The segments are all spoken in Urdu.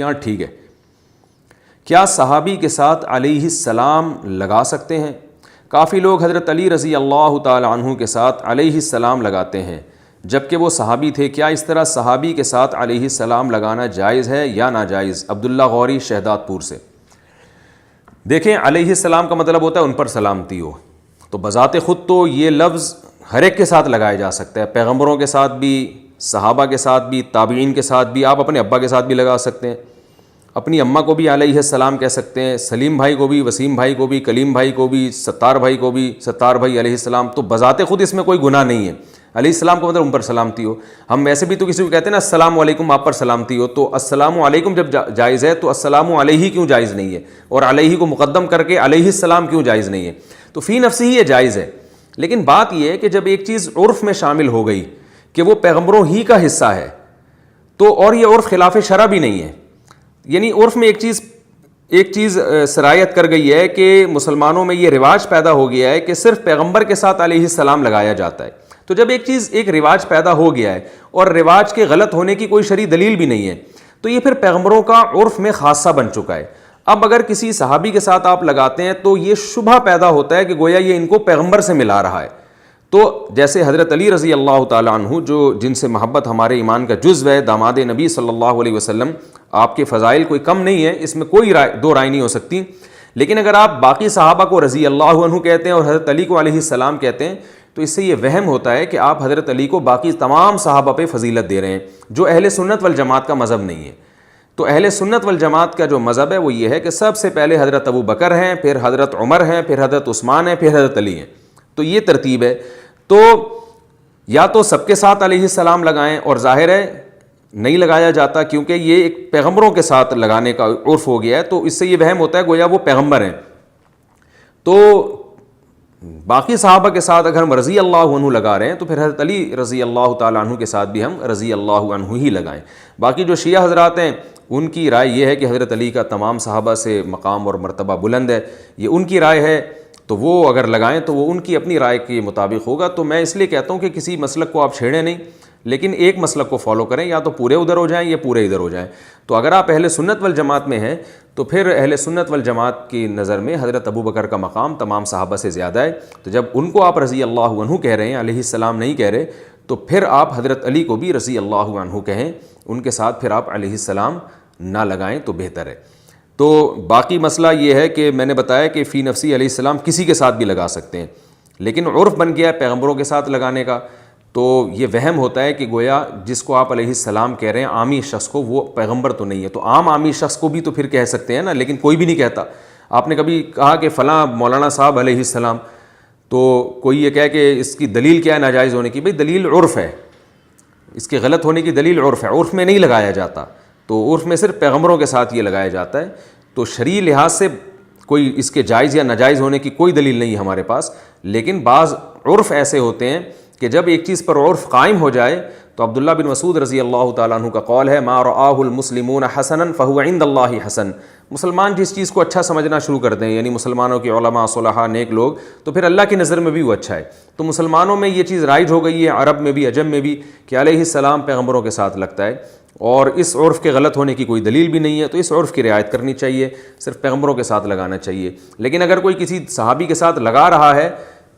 ہاں ٹھیک ہے. کیا صحابی کے ساتھ علیہ السلام لگا سکتے ہیں؟ کافی لوگ حضرت علی رضی اللہ تعالی عنہ کے ساتھ علیہ السلام لگاتے ہیں جبکہ وہ صحابی تھے. کیا اس طرح صحابی کے ساتھ علیہ السلام لگانا جائز ہے یا ناجائز؟ عبداللہ غوری شہداد پور سے. دیکھیں علیہ السلام کا مطلب ہوتا ہے ان پر سلامتی ہو، تو بذات خود تو یہ لفظ ہر ایک کے ساتھ لگایا جا سکتا ہے، پیغمبروں کے ساتھ بھی، صحابہ کے ساتھ بھی، تابعین کے ساتھ بھی. آپ اپنے ابا کے ساتھ بھی لگا سکتے ہیں، اپنی اماں کو بھی علیہ السلام کہہ سکتے ہیں، سلیم بھائی کو بھی، وسیم بھائی کو بھی، کلیم بھائی کو بھی، ستار بھائی کو بھی، ستار بھائی علیہ السلام. تو بذات خود اس میں کوئی گناہ نہیں ہے. علیہ السلام کا مطلب ان پر سلامتی ہو. ہم ویسے بھی تو کسی کو کہتے ہیں نا السلام علیکم، آپ پر سلامتی ہو، تو السلام علیکم جب جائز ہے تو السلام علیہ کیوں جائز نہیں ہے؟ اور علیہ کو مقدم کر کے علیہ السلام کیوں جائز نہیں ہے؟ تو فی نفسی ہی یہ جائز ہے. لیکن بات یہ ہے کہ جب ایک چیز عرف میں شامل ہو گئی کہ وہ پیغمبروں ہی کا حصہ ہے تو، اور یہ عرف خلاف شرع بھی نہیں ہے، یعنی عرف میں ایک چیز سرایت کر گئی ہے کہ مسلمانوں میں یہ رواج پیدا ہو گیا ہے کہ صرف پیغمبر کے ساتھ علیہ السلام لگایا جاتا ہے. تو جب ایک رواج پیدا ہو گیا ہے اور رواج کے غلط ہونے کی کوئی شرعی دلیل بھی نہیں ہے تو یہ پھر پیغمبروں کا عرف میں خاصہ بن چکا ہے. اب اگر کسی صحابی کے ساتھ آپ لگاتے ہیں تو یہ شبہ پیدا ہوتا ہے کہ گویا یہ ان کو پیغمبر سے ملا رہا ہے. تو جیسے حضرت علی رضی اللہ تعالیٰ عنہ جن سے محبت ہمارے ایمان کا جزو ہے، داماد نبی صلی اللہ علیہ وسلم، آپ کے فضائل کوئی کم نہیں ہے، اس میں کوئی دو رائے نہیں ہو سکتی. لیکن اگر آپ باقی صحابہ کو رضی اللہ عنہ کہتے ہیں اور حضرت علی کو علیہ السلام کہتے ہیں تو اس سے یہ وہم ہوتا ہے کہ آپ حضرت علی کو باقی تمام صحابہ پہ فضیلت دے رہے ہیں، جو اہل سنت والجماعت کا مذہب نہیں ہے. تو اہل سنت والجماعت کا جو مذہب ہے وہ یہ ہے کہ سب سے پہلے حضرت ابو بکر ہیں، پھر حضرت عمر ہیں، پھر حضرت عثمان ہیں، پھر حضرت علی ہیں. تو یہ ترتیب ہے. تو یا تو سب کے ساتھ علیہ السلام لگائیں، اور ظاہر ہے نہیں لگایا جاتا کیونکہ یہ ایک پیغمبروں کے ساتھ لگانے کا عرف ہو گیا ہے، تو اس سے یہ وہم ہوتا ہے گویا وہ پیغمبر ہیں. تو باقی صحابہ کے ساتھ اگر ہم رضی اللہ عنہ لگا رہے ہیں تو پھر حضرت علی رضی اللہ تعالیٰ عنہ کے ساتھ بھی ہم رضی اللہ عنہ ہی لگائیں. باقی جو شیعہ حضرات ہیں ان کی رائے یہ ہے کہ حضرت علی کا تمام صحابہ سے مقام اور مرتبہ بلند ہے، یہ ان کی رائے ہے، تو وہ اگر لگائیں تو وہ ان کی اپنی رائے کے مطابق ہوگا. تو میں اس لیے کہتا ہوں کہ کسی مسلک کو آپ چھیڑیں نہیں، لیکن ایک مسلک کو فالو کریں، یا تو پورے ادھر ہو جائیں یا پورے ادھر ہو جائیں. تو اگر آپ اہل سنت والجماعت میں ہیں تو پھر اہل سنت والجماعت کی نظر میں حضرت ابو بکر کا مقام تمام صحابہ سے زیادہ ہے. تو جب ان کو آپ رضی اللہ عنہ کہہ رہے ہیں، علیہ السلام نہیں کہہ رہے، تو پھر آپ حضرت علی کو بھی رضی اللہ عنہ کہیں، ان کے ساتھ پھر آپ علیہ السلام نہ لگائیں تو بہتر ہے. تو باقی مسئلہ یہ ہے کہ میں نے بتایا کہ فی نفسی علیہ السلام کسی کے ساتھ بھی لگا سکتے ہیں، لیکن عرف بن گیا ہے پیغمبروں کے ساتھ لگانے کا. تو یہ وہم ہوتا ہے کہ گویا جس کو آپ علیہ السلام کہہ رہے ہیں عامی شخص کو، وہ پیغمبر تو نہیں ہے. تو عامی شخص کو بھی تو پھر کہہ سکتے ہیں نا، لیکن کوئی بھی نہیں کہتا. آپ نے کبھی کہا کہ فلاں مولانا صاحب علیہ السلام، تو کوئی یہ کہے کہ اس کی دلیل کیا ہے ناجائز ہونے کی؟ بھئی دلیل عرف ہے، اس کے غلط ہونے کی دلیل عرف ہے، عرف میں نہیں لگایا جاتا. تو عرف میں صرف پیغمبروں کے ساتھ یہ لگایا جاتا ہے. تو شرعی لحاظ سے کوئی اس کے جائز یا ناجائز ہونے کی کوئی دلیل نہیں ہے ہمارے پاس. لیکن بعض عرف ایسے ہوتے ہیں کہ جب ایک چیز پر عرف قائم ہو جائے تو عبداللہ بن مسعود رضی اللہ تعالیٰ عنہ کا قول ہے ما رآہ المسلمون حسنا فہو عند اللہ حسن. مسلمان جس چیز کو اچھا سمجھنا شروع کر دیں، یعنی مسلمانوں کے علماء، صلحاء، نیک لوگ، تو پھر اللہ کی نظر میں بھی وہ اچھا ہے. تو مسلمانوں میں یہ چیز رائج ہو گئی ہے، عرب میں بھی، عجم میں بھی، کہ علیہ السلام پیغمبروں کے ساتھ لگتا ہے، اور اس عرف کے غلط ہونے کی کوئی دلیل بھی نہیں ہے. تو اس عرف کی رعایت کرنی چاہیے، صرف پیغمبروں کے ساتھ لگانا چاہیے. لیکن اگر کوئی کسی صحابی کے ساتھ لگا رہا ہے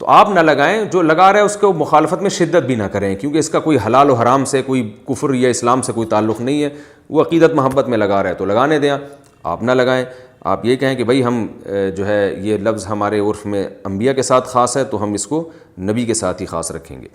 تو آپ نہ لگائیں، جو لگا رہا ہے اس کو مخالفت میں شدت بھی نہ کریں، کیونکہ اس کا کوئی حلال و حرام سے، کوئی کفر یا اسلام سے کوئی تعلق نہیں ہے. وہ عقیدت محبت میں لگا رہا ہے تو لگانے دیں، آپ نہ لگائیں. آپ یہ کہیں کہ بھئی ہم جو ہے یہ لفظ ہمارے عرف میں انبیاء کے ساتھ خاص ہے تو ہم اس کو نبی کے ساتھ ہی خاص رکھیں گے.